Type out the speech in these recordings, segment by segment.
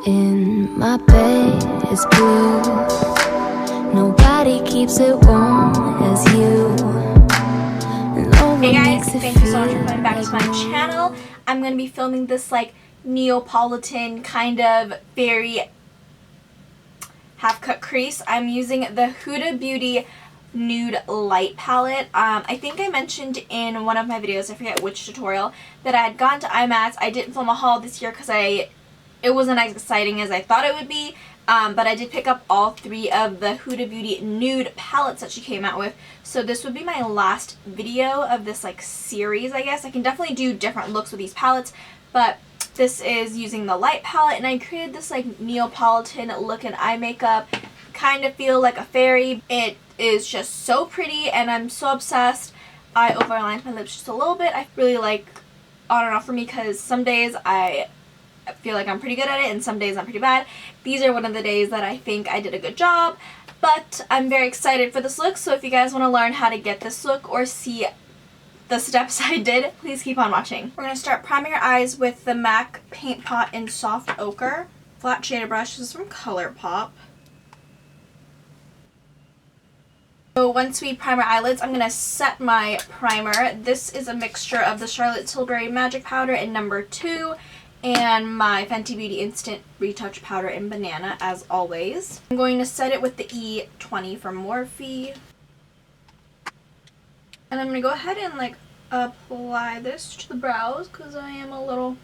in my bed is blue. Nobody keeps it warm as you. Hey guys, thank you so much for coming back to my channel. I'm going to be filming this like Neapolitan kind of very half-cut crease. I'm using the Huda Beauty Nude Light Palette. I think I mentioned in one of my videos, I forget which tutorial, that I had gone to IMATS. I didn't film a haul this year because it wasn't as exciting as I thought it would be. But I did pick up all three of the Huda Beauty Nude palettes that she came out with. So this would be my last video of this like series, I guess. I can definitely do different looks with these palettes, but this is using the light palette, and I created this like Neapolitan look and eye makeup. Kind of feel like a fairy. It is just so pretty and I'm so obsessed. I overlined my lips just a little bit. I really like on and off for me because some days I feel like I'm pretty good at it and some days I'm pretty bad. These are one of the days that I think I did a good job, but I'm very excited for this look. So if you guys want to learn how to get this look or see the steps I did, please keep on watching. We're going to start priming our eyes with the MAC Paint Pot in Soft Ochre. Flat shader brush. This is from ColourPop. So once we prime our eyelids, I'm going to set my primer. This is a mixture of the Charlotte Tilbury Magic Powder in number 2 and my Fenty Beauty Instant Retouch Powder in Banana, as always. I'm going to set it with the E20 from Morphe. And I'm going to go ahead and like apply this to the brows because I am a little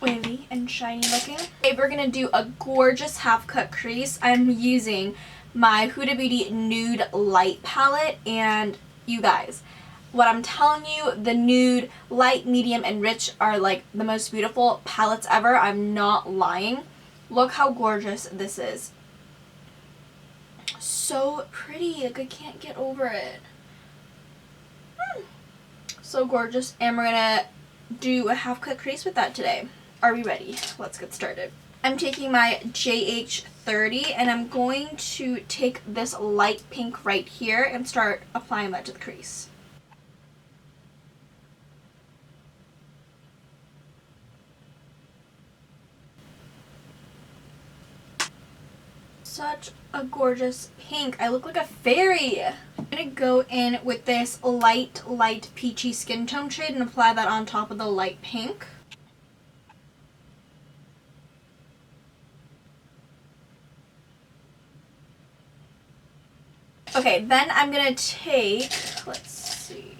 wavy and shiny looking. Okay, we're going to do a gorgeous half-cut crease. I'm using my Huda Beauty Nude Light Palette, and you guys, what I'm telling you, the nude, light, medium, and rich are like the most beautiful palettes ever. I'm not lying. Look how gorgeous this is. So pretty. Like I can't get over it. So gorgeous. And we're gonna do a half-cut crease with that today. Are we ready? Let's get started. I'm taking my JH30 and I'm going to take this light pink right here and start applying that to the crease. Such a gorgeous pink. I look like a fairy. I'm going to go in with this light peachy skin tone shade and apply that on top of the light pink. Okay, then I'm going to take, let's see,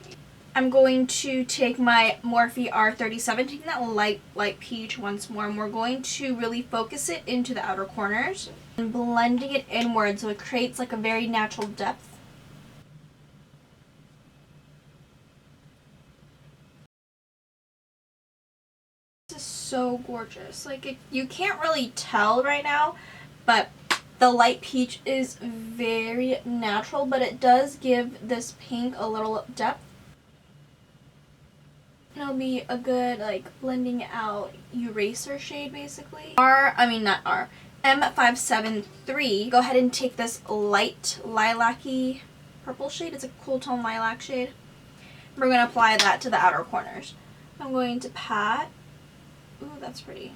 I'm going to take my Morphe R37, taking that light peach once more, and we're going to really focus it into the outer corners and blending it inward so it creates like a very natural depth. This is so gorgeous. Like you can't really tell right now, but the light peach is very natural, but it does give this pink a little depth. It'll be a good like blending out eraser shade basically. M573. Go ahead and take this light lilac-y purple shade. It's a cool tone lilac shade. We're going to apply that to the outer corners. I'm going to pat. Ooh, that's pretty.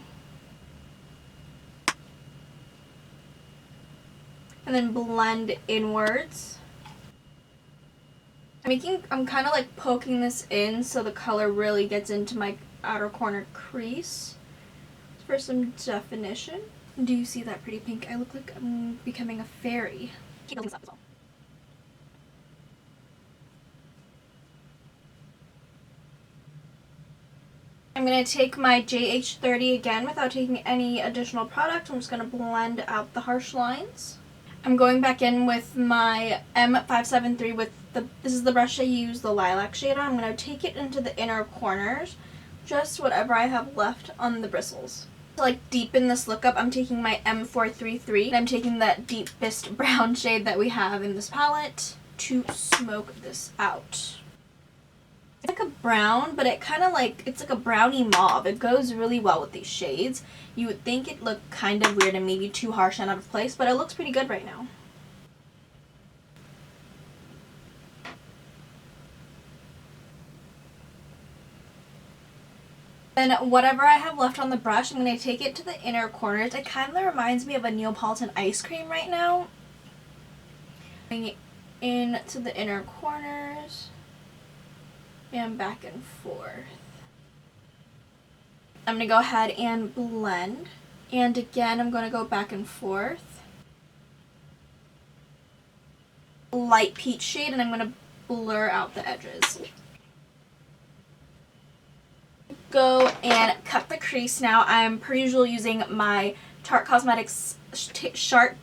And then blend inwards. I'm kind of like poking this in so the color really gets into my outer corner crease for some definition. Do you see that pretty pink? I look like I'm becoming a fairy. Keep building this up as well. I'm going to take my JH30 again without taking any additional product. I'm just going to blend out the harsh lines. I'm going back in with my M573 with this is the brush I use the lilac shade on. I'm going to take it into the inner corners, just whatever I have left on the bristles. To like deepen this look up, I'm taking my M433 and I'm taking that deepest brown shade that we have in this palette to smoke this out. It's like a brown, but it kind of like, it's like a browny mauve. It goes really well with these shades. You would think it looked kind of weird and maybe too harsh and out of place, but it looks pretty good right now. Then whatever I have left on the brush, I'm going to take it to the inner corners. It kind of reminds me of a Neapolitan ice cream right now. Bring it into the inner corners and back and forth. I'm going to go ahead and blend. And again, I'm going to go back and forth. Light peach shade, and I'm going to blur out the edges. Go and cut the crease now. I'm per usual using my Tarte Cosmetics Tarte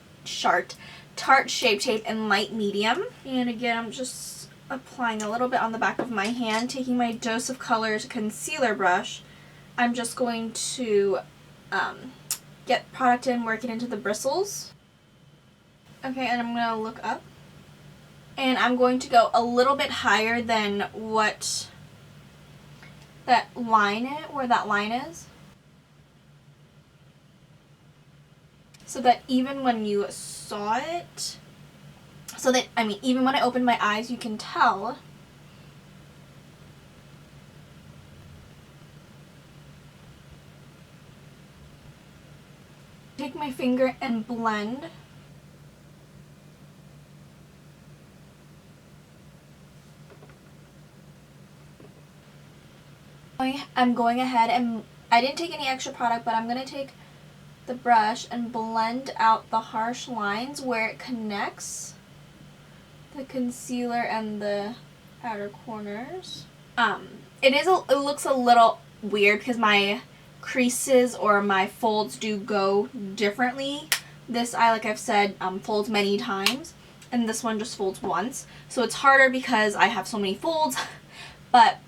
Shape Tape in light medium. And again, I'm just applying a little bit on the back of my hand, taking my Dose of Colors concealer brush. I'm just going to get product in, work it into the bristles. Okay, and I'm going to look up. And I'm going to go a little bit higher than what that line is, where that line is. So that even when you saw it, even when I opened my eyes, you can tell. Take my finger and blend. I'm going ahead and I didn't take any extra product, but I'm going to take the brush and blend out the harsh lines where it connects the concealer and the outer corners. It looks a little weird because my creases or my folds do go differently. This eye, like I've said, folds many times, and this one just folds once. So it's harder because I have so many folds, but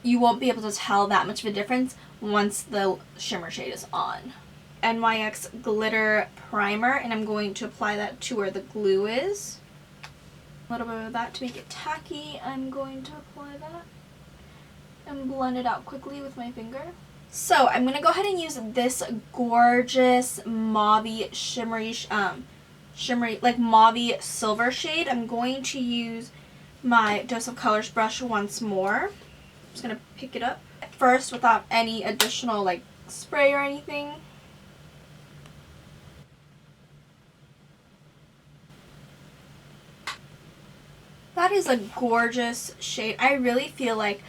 you won't be able to tell that much of a difference once the shimmer shade is on. NYX Glitter Primer, and I'm going to apply that to where the glue is. A little bit of that to make it tacky. I'm going to apply that and blend it out quickly with my finger. So I'm going to go ahead and use this gorgeous mauve shimmery, like mauve silver shade. I'm going to use my Dose of Colors brush once more. I'm just going to pick it up first without any additional like spray or anything. That is a gorgeous shade. I really feel like,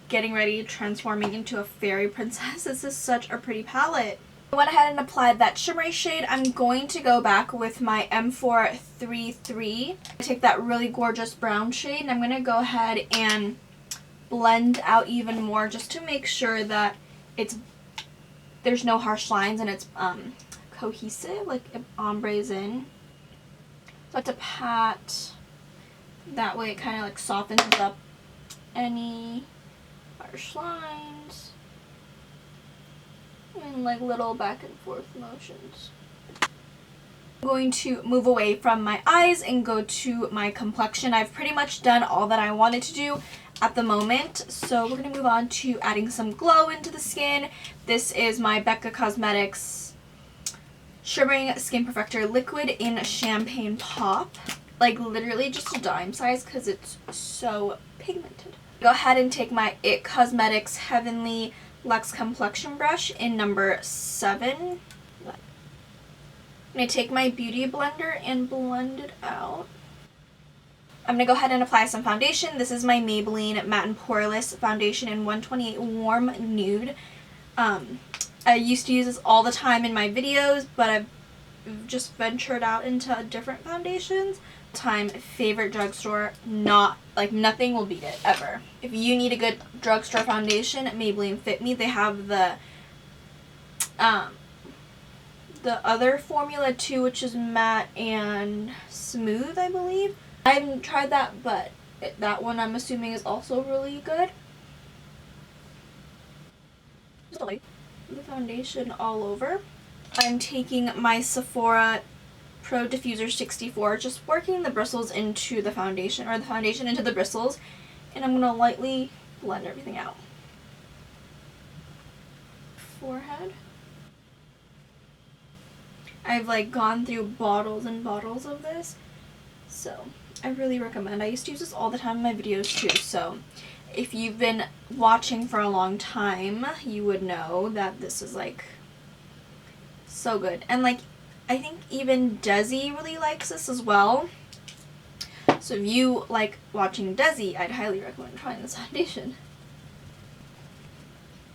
getting ready, transforming into a fairy princess. This is such a pretty palette. I went ahead and applied that shimmery shade. I'm going to go back with my M433. I take that really gorgeous brown shade, and I'm going to go ahead and blend out even more just to make sure that there's no harsh lines and it's cohesive, like it ombres in. So I have to pat. That way it kind of like softens up any harsh lines and like little back and forth motions. I'm going to move away from my eyes and go to my complexion. I've pretty much done all that I wanted to do at the moment, so we're going to move on to adding some glow into the skin. This is my Becca Cosmetics Shimmering Skin Perfector Liquid in Champagne Pop. Like literally just a dime size because it's so pigmented. Go ahead and take my IT Cosmetics Heavenly Luxe Complexion Brush in number 7. I'm going to take my Beauty Blender and blend it out. I'm going to go ahead and apply some foundation. This is my Maybelline Matte and Poreless Foundation in 128 Warm Nude. I used to use this all the time in my videos, but I've just ventured out into different foundations. Favorite drugstore, nothing will beat it ever. If you need a good drugstore foundation, Maybelline Fit Me. They have the other formula too, which is matte and smooth, I believe. I haven't tried that, but that one I'm assuming is also really good. The foundation all over. I'm taking my Sephora Pro Diffuser 64, just working the bristles into the foundation, or the foundation into the bristles, and I'm going to lightly blend everything out. Forehead. I've like gone through bottles and bottles of this, so I really recommend. I used to use this all the time in my videos too, so if you've been watching for a long time, you would know that this is like so good. And like, I think even Desi really likes this as well. So if you like watching Desi, I'd highly recommend trying this foundation.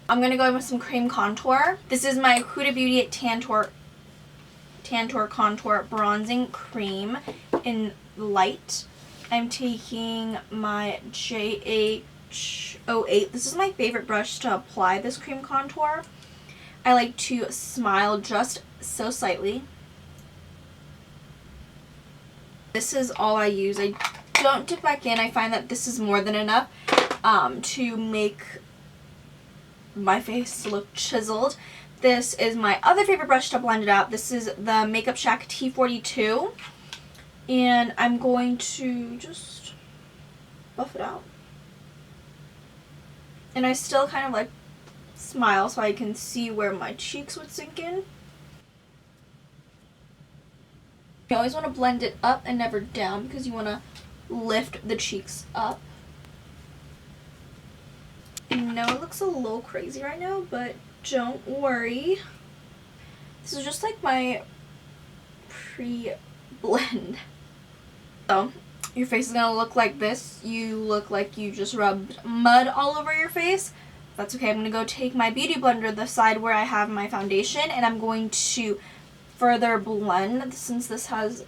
I'm going to go in with some cream contour. This is my Huda Beauty Tantour Contour Bronzing Cream in Light. I'm taking my JH08. This is my favorite brush to apply this cream contour. I like to smile just so slightly. This is all I use. I don't dip back in. I find that this is more than enough to make my face look chiseled. This is my other favorite brush to blend it out. This is the Makeup Shack T42. And I'm going to just buff it out. And I still kind of like smile so I can see where my cheeks would sink in. You always want to blend it up and never down because you want to lift the cheeks up. I know it looks a little crazy right now, but don't worry. This is just like my pre-blend. So your face is gonna look like this. You look like you just rubbed mud all over your face. That's okay. I'm gonna go take my beauty blender, the side where I have my foundation, and I'm going to further blend. Since this has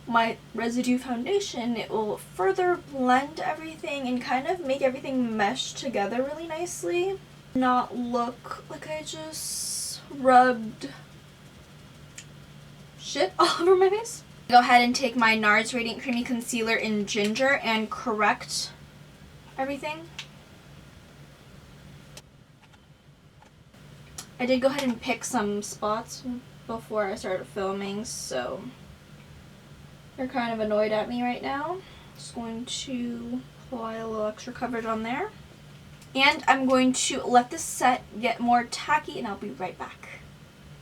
my residue foundation, it will further blend everything and kind of make everything mesh together really nicely. Not look like I just rubbed shit all over my face. Go ahead and take my NARS Radiant Creamy Concealer in Ginger and correct everything. I did go ahead and pick some spots before I started filming, so they're kind of annoyed at me right now. Just going to apply a little extra coverage on there. And I'm going to let this set get more tacky, and I'll be right back.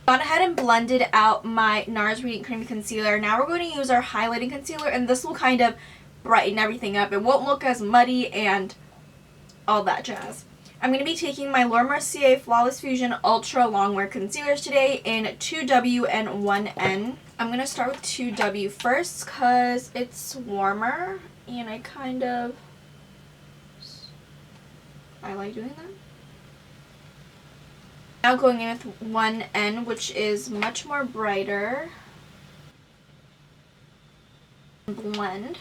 Gone ahead and blended out my NARS Radiant Creamy Concealer. Now we're going to use our highlighting concealer, and this will kind of brighten everything up. It won't look as muddy and all that jazz. I'm going to be taking my Laura Mercier Flawless Fusion Ultra Longwear Concealers today in 2W and 1N. I'm going to start with 2W first because it's warmer, and I like doing that. Now going in with 1N, which is much more brighter. Blend.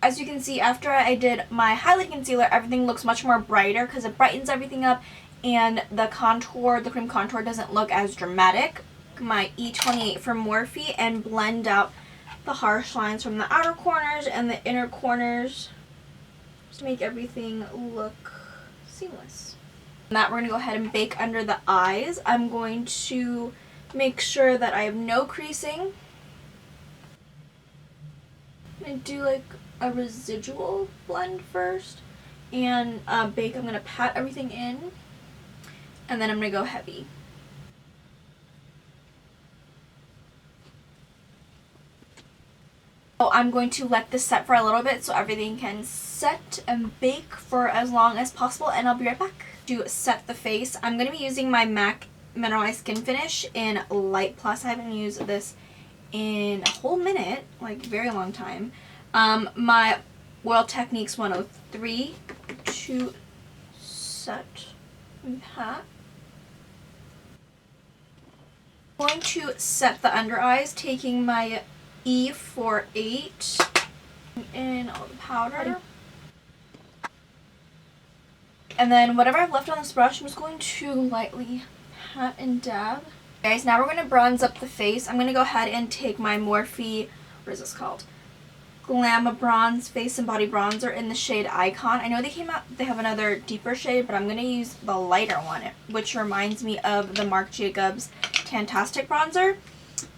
As you can see, after I did my highlight concealer, everything looks much more brighter because it brightens everything up, and the contour, the cream contour, doesn't look as dramatic. My E28 from Morphe, and blend out the harsh lines from the outer corners and the inner corners to make everything look seamless. And that we're going to go ahead and bake under the eyes. I'm going to make sure that I have no creasing. I'm going to do like a residual blend first, and bake. I'm going to pat everything in, and then I'm going to go heavy. So I'm going to let this set for a little bit so everything can set and bake for as long as possible, and I'll be right back. To set the face, I'm going to be using my MAC Mineralize Skinfinish in Light Plus. I haven't used this in a whole minute, like very long time. My Oil Techniques 103 to set that. I'm going to set the under eyes, taking my E48 in all the powder. And then whatever I've left on this brush, I'm just going to lightly pat and dab. Guys, now we're going to bronze up the face. I'm going to go ahead and take my Morphe, what is this called? Glamzbronze Face and Body Bronzer in the shade Icon. I know they have another deeper shade, but I'm going to use the lighter one, which reminds me of the Marc Jacobs Fantastic Bronzer.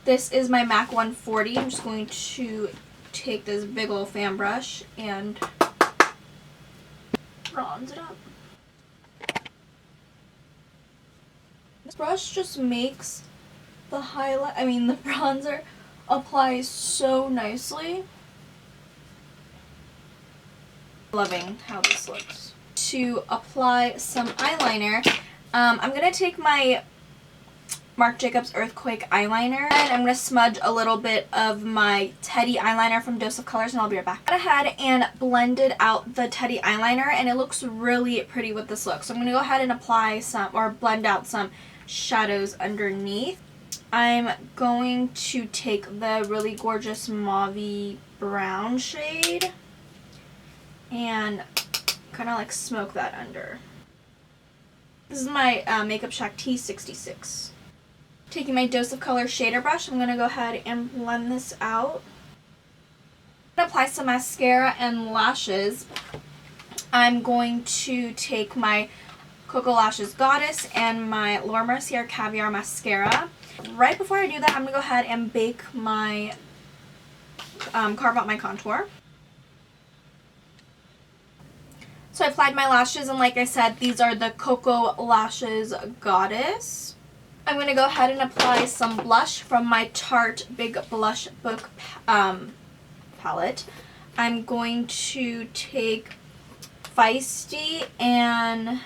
This is my MAC 140. I'm just going to take this big old fan brush and bronze it up. This brush just makes the bronzer applies so nicely. Loving how this looks. To apply some eyeliner, I'm going to take my Marc Jacobs Earthquake eyeliner and I'm going to smudge a little bit of my Teddy eyeliner from Dose of Colors, and I'll be right back. I went ahead and blended out the Teddy eyeliner and it looks really pretty with this look. So I'm going to go ahead and apply some, or blend out some shadows underneath. I'm going to take the really gorgeous mauve brown shade and kind of like smoke that under. This is my Makeup Shack T66. Taking my Dose of Color shader brush, I'm going to go ahead and blend this out. I'm going to apply some mascara and lashes. I'm going to take my Koko Lashes Goddess and my Laura Mercier Caviar mascara. Right before I do that, I'm going to go ahead and bake my, carve out my contour. So I applied my lashes, and like I said, these are the Koko Lashes Goddess. I'm going to go ahead and apply some blush from my Tarte Big Blush Book palette. I'm going to take Feisty and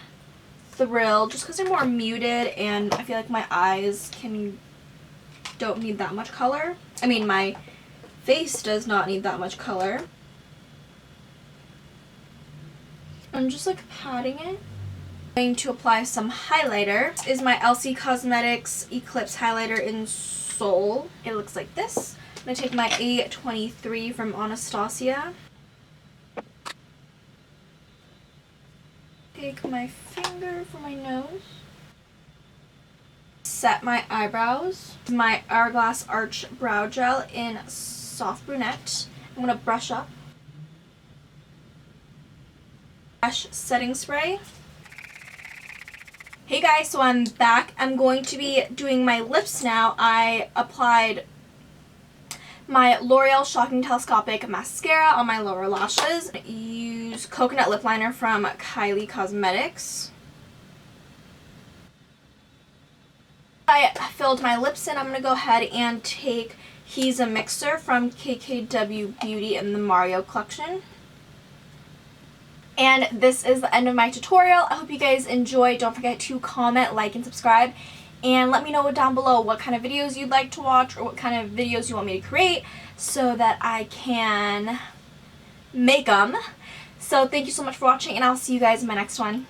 Thrill just because they're more muted and I feel like my eyes don't need that much color. I mean, my face does not need that much color. I'm just like patting it. I'm going to apply some highlighter. This is my Elcie Cosmetics Eclipse highlighter in Soul. It looks like this. I'm going to take my A23 from Anastasia. Take my finger for my nose. Set my eyebrows. My Hourglass Arch Brow Gel in Soft Brunette. I'm going to brush up. Setting spray. Hey guys, so I'm back. I'm going to be doing my lips now. I applied my L'Oreal Shocking Telescopic mascara on my lower lashes. Use coconut lip liner from Kylie Cosmetics. I filled my lips in. I'm going to go ahead and take He's a Mixer from KKW Beauty in the Mario collection. And this is the end of my tutorial. I hope you guys enjoyed. Don't forget to comment, like, and subscribe. And let me know down below what kind of videos you'd like to watch or what kind of videos you want me to create so that I can make them. So thank you so much for watching, and I'll see you guys in my next one.